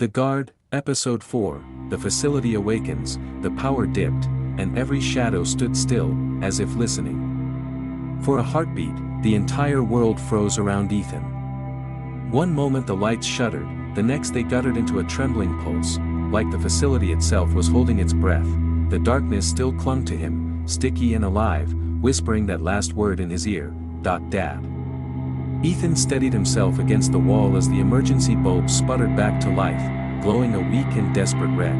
The Guard, Episode 4, the facility awakens, the power dipped, and every shadow stood still, as if listening. For a heartbeat, the entire world froze around Ethan. One moment the lights shuddered, the next they guttered into a trembling pulse, like the facility itself was holding its breath. The darkness still clung to him, sticky and alive, whispering that last word in his ear, "Dad." Ethan steadied himself against the wall as the emergency bulb sputtered back to life, glowing a weak and desperate red.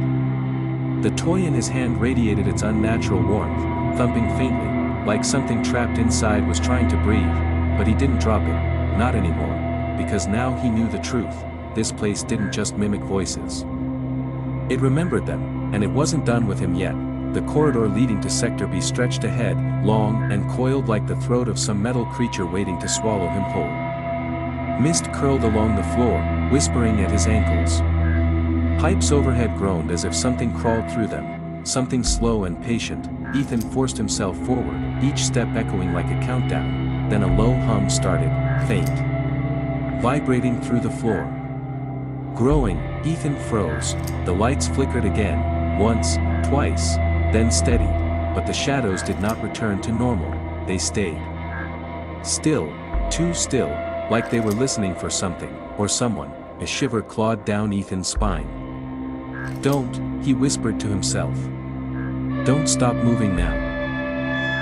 The toy in his hand radiated its unnatural warmth, thumping faintly, like something trapped inside was trying to breathe, but he didn't drop it, not anymore, because now he knew the truth. This place didn't just mimic voices. It remembered them, and it wasn't done with him yet. The corridor leading to Sector B stretched ahead, long and coiled like the throat of some metal creature waiting to swallow him whole. Mist curled along the floor, whispering at his ankles. Pipes overhead groaned as if something crawled through them, something slow and patient. Ethan forced himself forward, each step echoing like a countdown. Then a low hum started, faint, vibrating through the floor. Growing, Ethan froze. The lights flickered again, once, twice, then steadied, but the shadows did not return to normal. They stayed still, too still, like they were listening for something, or someone. A shiver clawed down Ethan's spine. "Don't," he whispered to himself. "Don't stop moving now."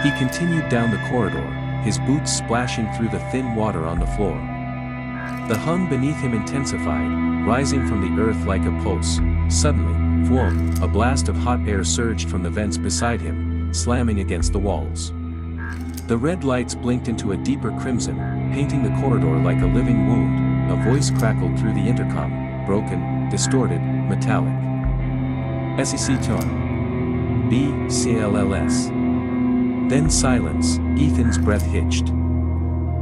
He continued down the corridor, his boots splashing through the thin water on the floor. The hum beneath him intensified, rising from the earth like a pulse. Suddenly, Vroom, a blast of hot air surged from the vents beside him, slamming against the walls. The red lights blinked into a deeper crimson, painting the corridor like a living wound. A voice crackled through the intercom, broken, distorted, metallic. "SEC tone. BCLLS." Then silence. Ethan's breath hitched.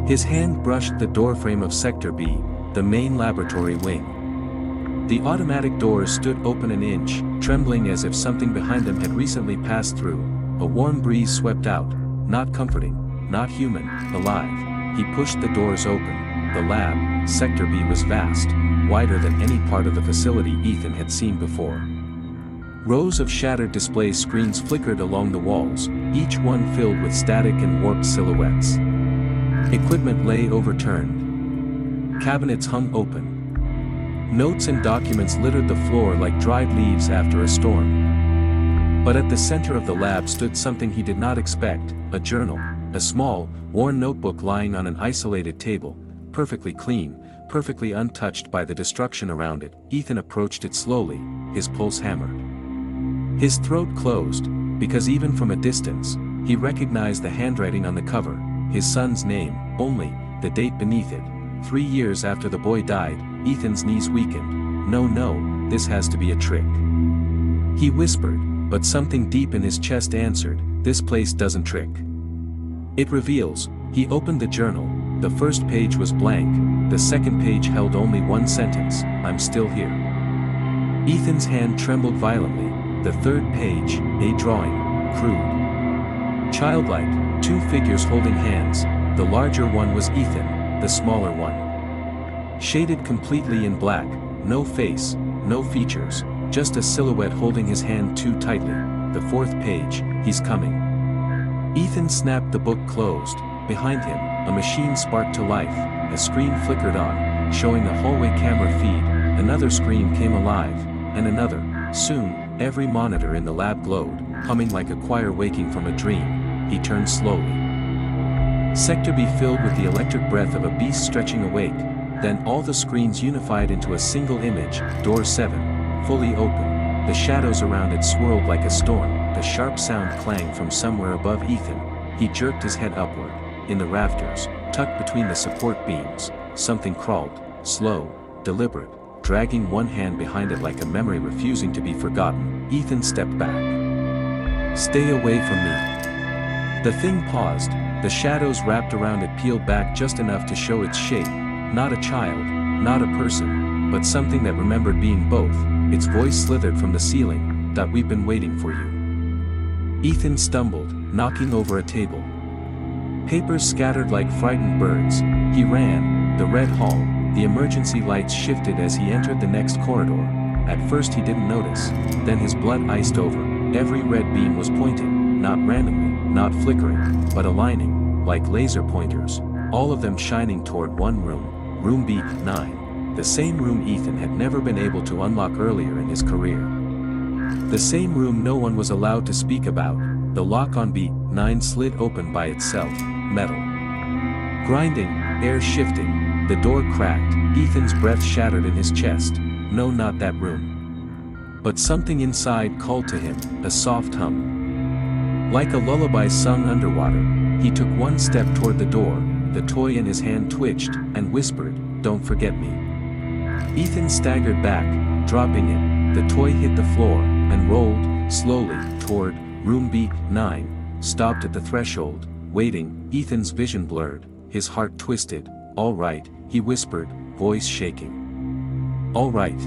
His hand brushed the doorframe of Sector B, the main laboratory wing. The automatic doors stood open an inch, trembling as if something behind them had recently passed through. A warm breeze swept out, not comforting, not human, alive. He pushed the doors open. The lab, Sector B, was vast, wider than any part of the facility Ethan had seen before. Rows of shattered display screens flickered along the walls, each one filled with static and warped silhouettes. Equipment lay overturned. Cabinets hung open. Notes and documents littered the floor like dried leaves after a storm. But at the center of the lab stood something he did not expect, a journal, a small, worn notebook lying on an isolated table, perfectly clean, perfectly untouched by the destruction around it. Ethan approached it slowly, his pulse hammered. His throat closed, because even from a distance, he recognized the handwriting on the cover, his son's name, only, the date beneath it. 3 years after the boy died. Ethan's knees weakened. No, this has to be a trick. He whispered, but something deep in his chest answered, "This place doesn't trick. It reveals." He opened the journal. The first page was blank, the second page held only one sentence, "I'm still here." Ethan's hand trembled violently. The third page, a drawing, crude, childlike, 2 figures holding hands. The larger one was Ethan, the smaller one shaded completely in black, no face, no features, just a silhouette holding his hand too tightly. The 4th page, "He's coming." Ethan snapped the book closed. Behind him, a machine sparked to life, a screen flickered on, showing a hallway camera feed. Another screen came alive, and another. Soon, every monitor in the lab glowed, humming like a choir waking from a dream. He turned slowly. Sector B filled with the electric breath of a beast stretching awake. Then all the screens unified into a single image. Door 7, fully open. The shadows around it swirled like a storm. The sharp sound clanged from somewhere above Ethan. He jerked his head upward. In the rafters, tucked between the support beams, something crawled, slow, deliberate, dragging one hand behind it like a memory refusing to be forgotten. Ethan stepped back. "Stay away from me." The thing paused. The shadows wrapped around it peeled back just enough to show its shape. Not a child, not a person, but something that remembered being both. Its voice slithered from the ceiling, "We've been waiting for you." Ethan stumbled, knocking over a table. Papers scattered like frightened birds. He ran, the red hall, the emergency lights shifted as he entered the next corridor. At first he didn't notice, then his blood iced over. Every red beam was pointing, not randomly, not flickering, but aligning, like laser pointers, all of them shining toward one room, room B9, the same room Ethan had never been able to unlock earlier in his career. The same room no one was allowed to speak about. The lock on B9 slid open by itself, metal grinding, air shifting, the door cracked, Ethan's breath shattered in his chest. No, not that room. But something inside called to him, a soft hum. Like a lullaby sung underwater, he took one step toward the door, the toy in his hand twitched, and whispered, "Don't forget me." Ethan staggered back, dropping it. The toy hit the floor, and rolled, slowly, toward room B9, stopped at the threshold, waiting. Ethan's vision blurred, his heart twisted. "All right," he whispered, voice shaking. "All right.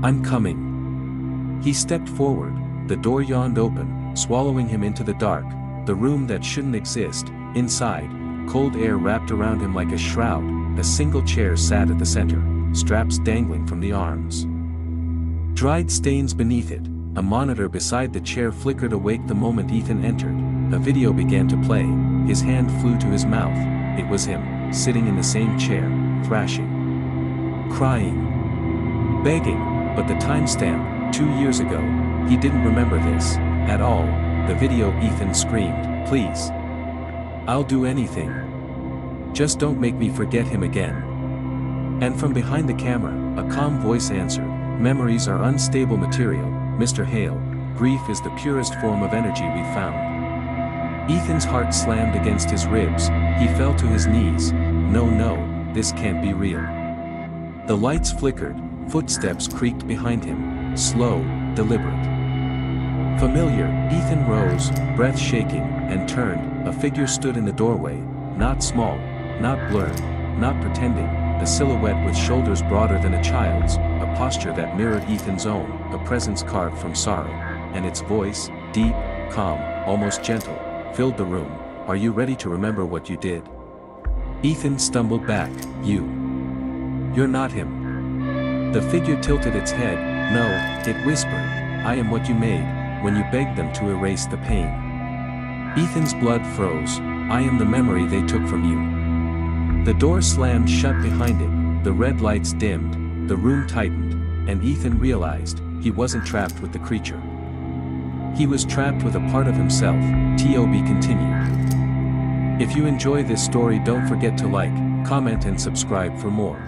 I'm coming." He stepped forward, the door yawned open, swallowing him into the dark, the room that shouldn't exist. Inside, cold air wrapped around him like a shroud, a single chair sat at the center, straps dangling from the arms. Dried stains beneath it, a monitor beside the chair flickered awake the moment Ethan entered. A video began to play, his hand flew to his mouth. It was him, sitting in the same chair, thrashing, crying, begging, but the timestamp, 2 years ago, he didn't remember this, at all. The video, Ethan screamed, "Please. I'll do anything. Just don't make me forget him again." And from behind the camera, a calm voice answered, "Memories are unstable material, Mr. Hale. Grief is the purest form of energy we've found." Ethan's heart slammed against his ribs, he fell to his knees. No, this can't be real. The lights flickered, footsteps creaked behind him, slow, deliberate. Familiar, Ethan rose, breath shaking, and turned. A figure stood in the doorway, not small, not blurred, not pretending, a silhouette with shoulders broader than a child's, a posture that mirrored Ethan's own, a presence carved from sorrow, and its voice, deep, calm, almost gentle, filled the room. "Are you ready to remember what you did?" Ethan stumbled back. You're not him." The figure tilted its head. "No," it whispered, "I am what you made, when you begged them to erase the pain." Ethan's blood froze. "I am the memory they took from you." The door slammed shut behind it, the red lights dimmed, the room tightened, and Ethan realized, he wasn't trapped with the creature. He was trapped with a part of himself. TOB continued. If you enjoy this story, don't forget to like, comment and subscribe for more.